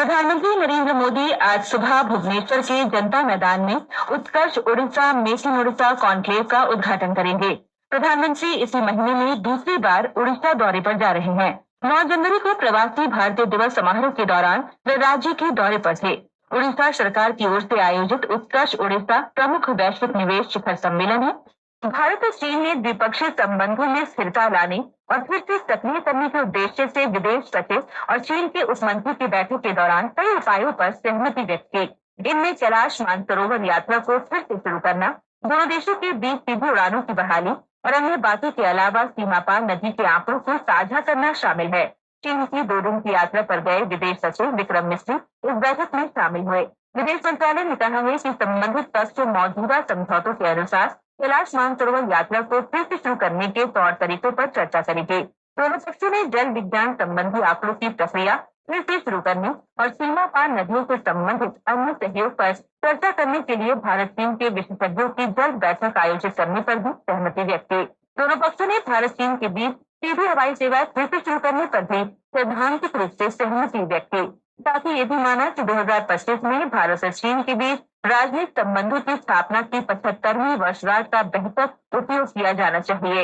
प्रधानमंत्री नरेंद्र मोदी आज सुबह भुवनेश्वर के जनता मैदान में Utkarsh Odisha make in Odisha conclave का उद्घाटन करेंगे। प्रधानमंत्री इसी महीने में दूसरी बार उड़ीसा दौरे पर जा रहे हैं। 9 जनवरी को प्रवासी भारतीय दिवस समारोह के दौरान वे राज्य के दौरे पर थे। उड़ीसा सरकार की ओर से आयोजित उत्कर्ष उड़ीसा प्रमुख वैश्विक निवेश शिखर सम्मेलन है। भारत और चीन ने द्विपक्षीय संबंधों में स्थिरता लाने और फिर से सक्रिय करने के उद्देश्य से विदेश सचिव और चीन के उप मंत्री की बैठक के दौरान कई उपायों पर सहमति व्यक्त की। इनमें कैलाश मानसरोवर यात्रा को फिर से शुरू करना, दोनों देशों के बीच सीधी उड़ानों की बहाली और अन्य बातों के अलावा सीमा पार नदी के आंकड़ों को साझा करना शामिल है। चीन की 2 दिन की यात्रा पर गए विदेश सचिव विक्रम मिस्री इस बैठक में शामिल हुए। विदेश मंत्रालय ने कहा है कि संबंधित पक्ष मौजूदा समझौतों के अनुसार कैलाश मानसरोवर यात्रा को फिर से शुरू करने के तौर तरीकों पर चर्चा करेंगे। दोनों पक्षों ने जल विज्ञान संबंधी आंकड़ों की प्रक्रिया फिर से शुरू करने और सीमा पार नदियों से संबंधित अन्य सहयोग पर चर्चा करने के लिए भारत चीन के विशेषज्ञों की जल्द बैठक आयोजित करने पर भी सहमति व्यक्त की। दोनों पक्षों ने भारत चीन के बीच सीधी हवाई सेवाएं फिर से शुरू करने पर भी सैद्धांतिक रूप से सहमति व्यक्त की। साथ ही ये भी माना कि 2025 में भारत और चीन के बीच राजनयिक संबंधों की स्थापना की 75वीं वर्षगांठ का बेहतर उपयोग किया जाना चाहिए।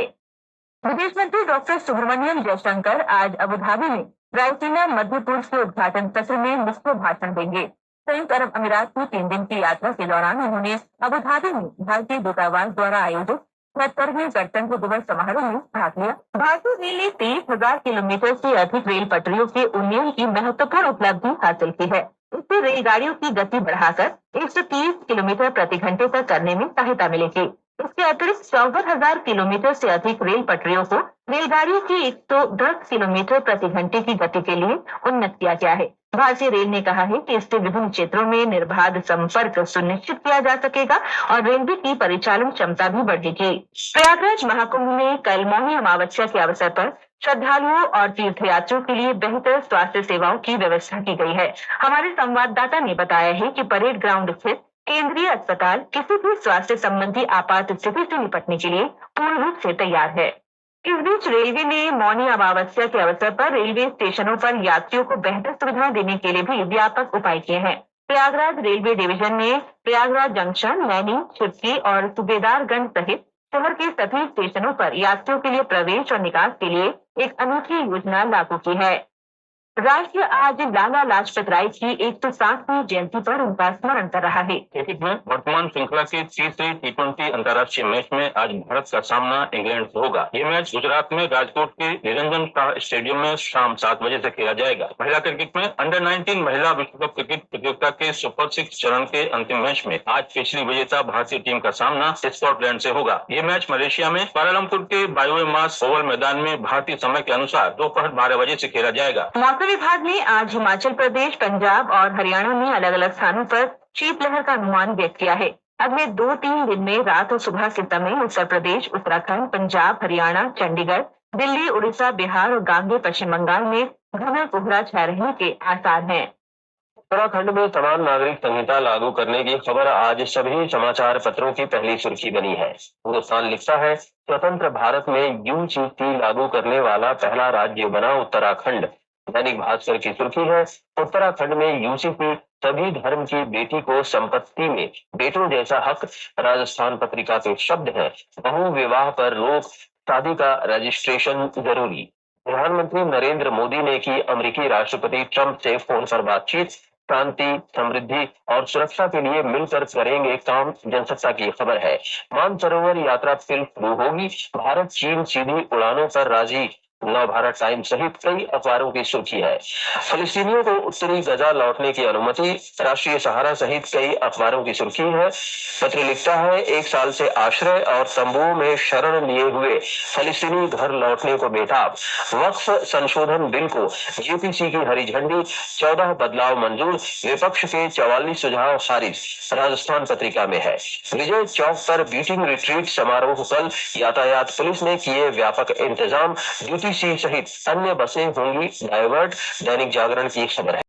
विदेश मंत्री डॉक्टर सुब्रमण्यम जयशंकर आज अबू धाबी में रायसीना मध्य पूर्व के उद्घाटन सत्र में मुख्य भाषण देंगे। संयुक्त अरब अमीरात की 3 दिन की यात्रा के दौरान उन्होंने अबू धाबी में भारतीय दूतावास द्वारा आयोजित 76वें गणतंत्र दिवस समारोह में भाग लिया। भारतीय रेल ने 23,000 किलोमीटर से अधिक रेल पटरियों के उन्नयन की महत्वपूर्ण उपलब्धि हासिल की है। इससे रेलगाड़ियों की गति बढ़ाकर 130 किलोमीटर प्रति घंटे तक करने में सहायता मिलेगी। इसके अतिरिक्त 54,000 किलोमीटर से अधिक रेल पटरियों को रेलगाड़ियों की 110 किलोमीटर प्रति घंटे की गति के लिए उन्नत किया गया है। भारतीय रेल ने कहा है कि इससे विभिन्न क्षेत्रों में निर्बाध संपर्क सुनिश्चित किया जा सकेगा और रेलवे की परिचालन क्षमता भी बढ़ेगी। प्रयागराज महाकुंभ में कल मौनी अमावस्या के अवसर पर श्रद्धालुओं और तीर्थयात्रियों के लिए बेहतर स्वास्थ्य सेवाओं की व्यवस्था की गई है। हमारे संवाददाता ने बताया है कि परेड ग्राउंड स्थित केंद्रीय अस्पताल किसी भी स्वास्थ्य संबंधी आपात स्थिति से निपटने के लिए पूर्ण रूप से तैयार है। इस बीच रेलवे ने मौनी अमावस्या के अवसर पर रेलवे स्टेशनों पर यात्रियों को बेहतर सुविधाएं देने के लिए भी व्यापक उपाय किए हैं। प्रयागराज रेलवे डिवीजन ने प्रयागराज जंक्शन, नैनी, छिपकी और सूबेदारगंज सहित शहर के सभी स्टेशनों पर यात्रियों के लिए प्रवेश और निकास के लिए एक अनूठी योजना लागू की है। राष्ट्र आज लाला लाजपत राय की 160वीं जयंती पर उनका स्मरण कर रहा है। क्रिकेट में वर्तमान श्रृंखला के तीसरे T20 अंतर्राष्ट्रीय मैच में आज भारत का सामना इंग्लैंड से होगा। ये मैच गुजरात में राजकोट के निरंजन शाह स्टेडियम में शाम 7 बजे से खेला जाएगा। महिला क्रिकेट में अंडर 19 महिला विश्व कप क्रिकेट प्रतियोगिता के सुपर 6 चरण के अंतिम मैच में आज पिछली विजेता भारतीय टीम का सामना स्कॉटलैंड से होगा। ये मैच मलेशिया में कुआलालंपुर के बायोमास ओवल मैदान में भारतीय समय के अनुसार दोपहर 12 बजे से खेला जाएगा। मौसम विभाग ने आज हिमाचल प्रदेश, पंजाब और हरियाणा में अलग अलग स्थानों पर शीतलहर का अनुमान व्यक्त किया है। अगले 2-3 दिन में रात और सुबह के समय उत्तर प्रदेश, उत्तराखंड, पंजाब, हरियाणा, चंडीगढ़, दिल्ली, उड़ीसा, बिहार और गांगे पश्चिम बंगाल में घना कोहरा छाए रहने के आसार हैं। उत्तराखंड में समान नागरिक संहिता लागू करने की खबर आज सभी समाचार पत्रों की पहली सुर्खी बनी है। हिंदुस्तान लिखता है, स्वतंत्र भारत में यूजीसी लागू करने वाला पहला राज्य बना उत्तराखंड। दैनिक भास्कर की सुर्खी है, उत्तराखंड में यूजीसी सभी धर्म की बेटी को संपत्ति में बेटों जैसा हक। राजस्थान पत्रिका के शब्द हैं, बहु विवाह पर रोक, शादी का रजिस्ट्रेशन जरूरी। प्रधानमंत्री नरेंद्र मोदी ने की अमेरिकी राष्ट्रपति ट्रंप से फोन पर बातचीत। शांति, समृद्धि और सुरक्षा के लिए मिलकर करेंगे काम, जनसत्ता की खबर है। मानसरोवर यात्रा फिर शुरू होगी, भारत चीन सीधी उड़ानों पर राजी। नव भारत टाइम सहित कई अखबारों की सुर्खी है। फलस्तीनियों को उत्तरी गजा लौटने की अनुमति, राष्ट्रीय सहारा सहित कई अखबारों की सुर्खी है। पत्र लिखता है, 1 साल से आश्रय और तंबुओं में शरण लिए हुए फलस्तीनी घर लौटने को बेताब। वक्फ संशोधन बिल को जेपीसी की हरी झंडी, 14 बदलाव मंजूर, विपक्ष के 44 सुझाव खारिज। राजस्थान पत्रिका में है, विजय चौक पर बीटिंग रिट्रीट समारोह कल, यातायात पुलिस ने किए व्यापक इंतजाम, यूटीसी सहित अन्य बसें होंगी डायवर्ट। दैनिक जागरण की खबर है।